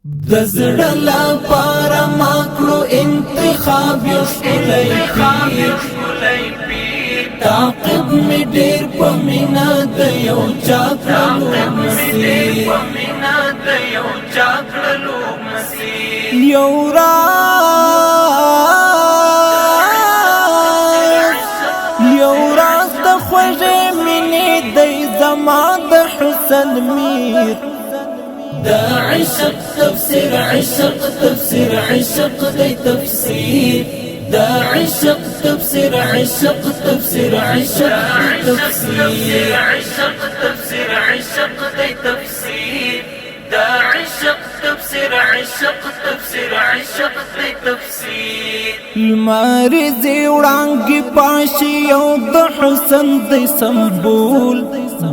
دزړه لپاره ماکړو انتخاب یو ښکلی پیر تعقیب می ډیر په مینا د یو چا کړلو مسیر یو راز د خوږې مینې دی زما د حسن میر دا عشق تفسير عشق تفسير عشق دي تفسير دا عشق تفسير عشق تفسير عشق تفسير عشق تفسير عشق دي تفسير دا عشق تفسير عشق تفسير عشق دي تفسير المارزي وړانګي پاشي او د حسن د سمبول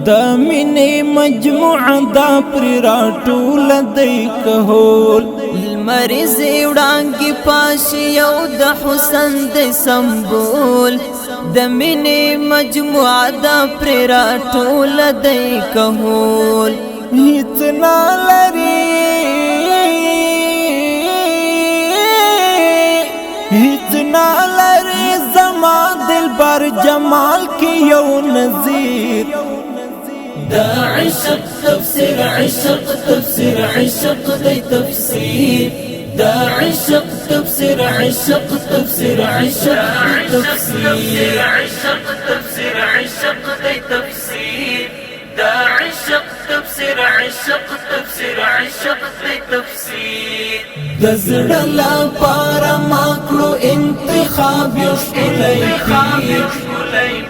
د مینې مجموعه دا پر راټول دی کهول المرزي وړانګي پاشي او د حسن د سمبول د مینې مجموعه دا پر راټول دی کهول هیڅ نه لري زما دلبر جمال کی یو نظیر دا عشق تفسير عشق تفسير عشق دي تفسير دا عشق تفسير عشق تفسير عشق تفسير عشق تفسير عشق دي تفسير دا عشق تفسير عشق تفسير عشق دي تفسير دزړه لپاره ماکړو انتخاب یو ښکلی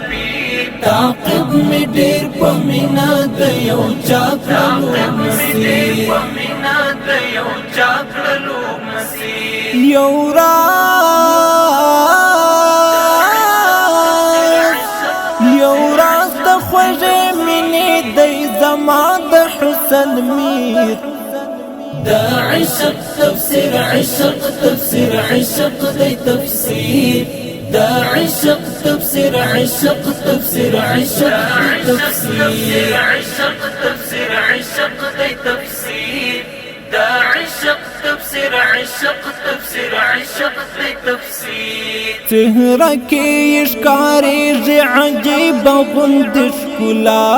پیر تعقیب می ډیر په مینا د یو چا کړلو مسیر یو راز د خوږې مینې دی زما د حسن میر دا عشق تفسير عشق تفسير عشق دي تفسير دا عشق تفسير عشق تفسير عشق تفسير عشق تفسير عشق دي تفسير دا عشق تفسير عشق تفسير عشق دي تفسير چهره کې ښکارېږي عجیب غوندې ښکلا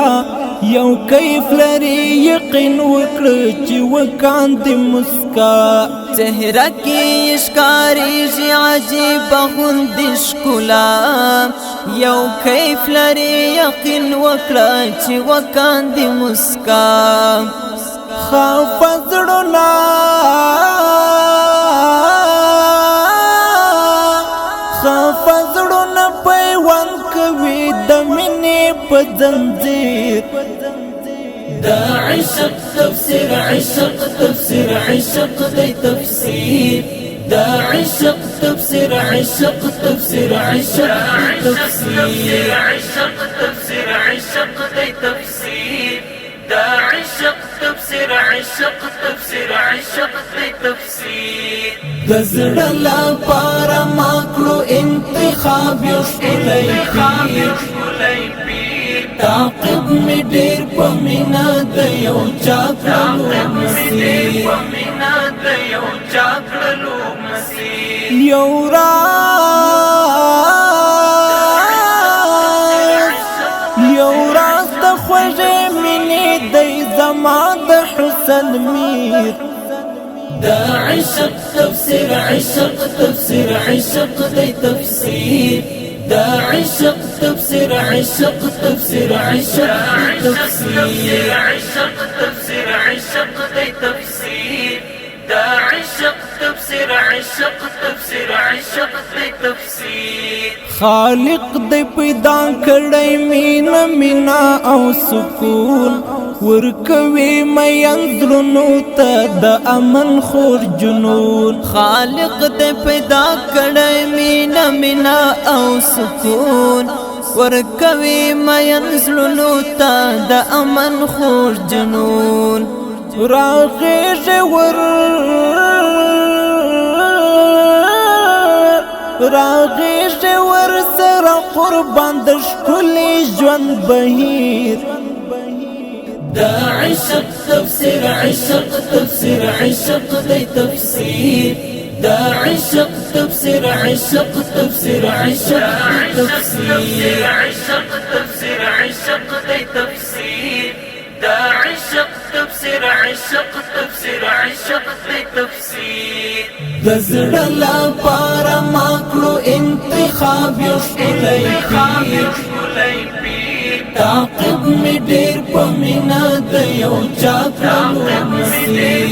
یو کیف لري یقین وکړه چې وکاندې مسکا چهره کې ښکارېږي عجیب غوندې ښکلا یو کیف لري یقین وکړه چې وکاندې مسکا خاف زړونه پیوند کوي د مینې په زنځیر دا عشق تفسير عشق تفسير عشق دي تفسير دا عشق تفسير عشق تفسير عشق تفسير عشق تفسير عشق دي تفسير دا عشق تفسير عشق تفسير عشق دي تفسير دزړه لپاره ماکړو انتخاب یو ښکلی پیر تعقیب می ډیر په مینا د یو چا کړلو مسیر یو راز د خوږې مینې دی زما د حسن میر دا عشق تفسير عشق تفسير عشق دي تفسير دا عشق تفسير عشق تفسير عشق تفسير عشق تفسير عشق دي تفسير دا عشق تفسير عشق تفسير عشق دي تفسير خالق دې پیدا کړی مینا او سکون ورکوي مین زړونو ته د امن خور جنون خالق دې پیدا کړی مینا او سکون ورکوي مین زړونو ته د امن خور جنون راغېږي ور سره قربان د ښکلي ژوند بهیر دا عشق تفسیر عشق تفسیر عشق دی تفسیر دا عشق تفسیر عشق تفسیر عشق تفسیر عشق تفسیر عشق دی تفسیر دا عشق تفسیر عشق تفسیر عشق دی تفسیر د زړه لپاره ما کړو انتخاب یو ښکلی پیر تعقیب می ډېر په مینه د یو چا کړلو مسیر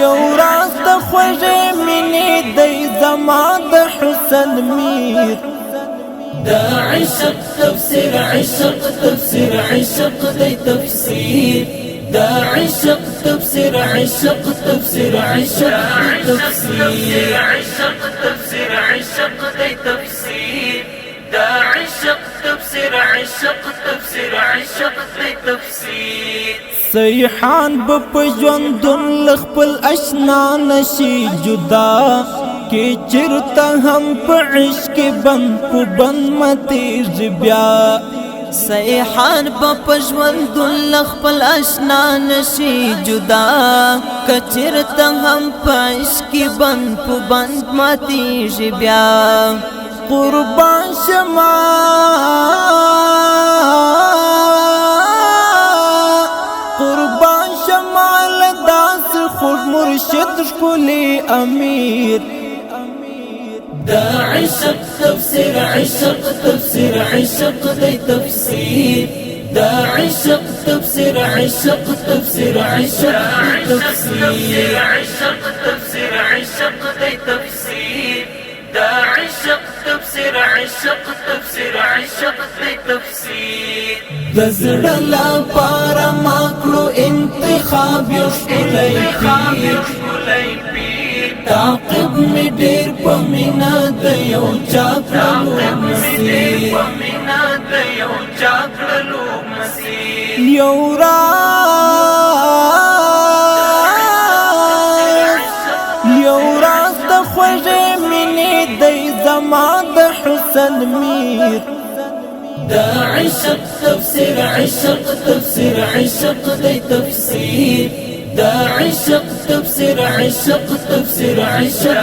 یو راز د خوږې مینې دی زما د حسن میر دا عشق تفسیر عشق تفسیر عشق دی تفسیر دا عشق تفسیر عشق تفسیر عشق تفسیر عشق تفسیر عشق دی تفسیر دا عشق تفسیر عشق تفسیر عشق دی تفسیر سیحان بپجوندن لخپل اشنا نشی جدا کی چرتا ہم پا عشق بند پو بند متیج بیا سیحان بپجوند لخپل اشنا نشی جدا کچرتا ہم پا عشق بند پو بند متیج بیا قربان شما داس خود مرشد شکلی امیر دا عشق تفسیر عشق تفسیر عشق دی تفسیر دا عشق تفسیر عشق تفسیر عشق تفسیر عشق تفسیر عشق دی تفسیر دا عشق تفسیر عشق تفسیر عشق دی تفسیر د زړه لپاره ما کړو انتخاب یو ښکلی پیر تعقیب می ډېر په مینه د یو چا کړلو مسیر یو راز د خوږې مینې دی زما د حسن میر دا عشق تفسیر عشق تفسیر عشق دی تفسیر دا عشق تفسیر عشق تفسیر عشق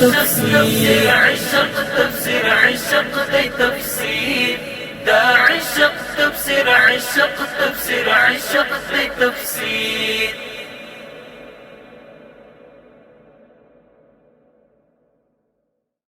تفسیر عشق تفسیر عشق دی تفسیر دا عشق تفسیر عشق تفسیر عشق دی تفسیر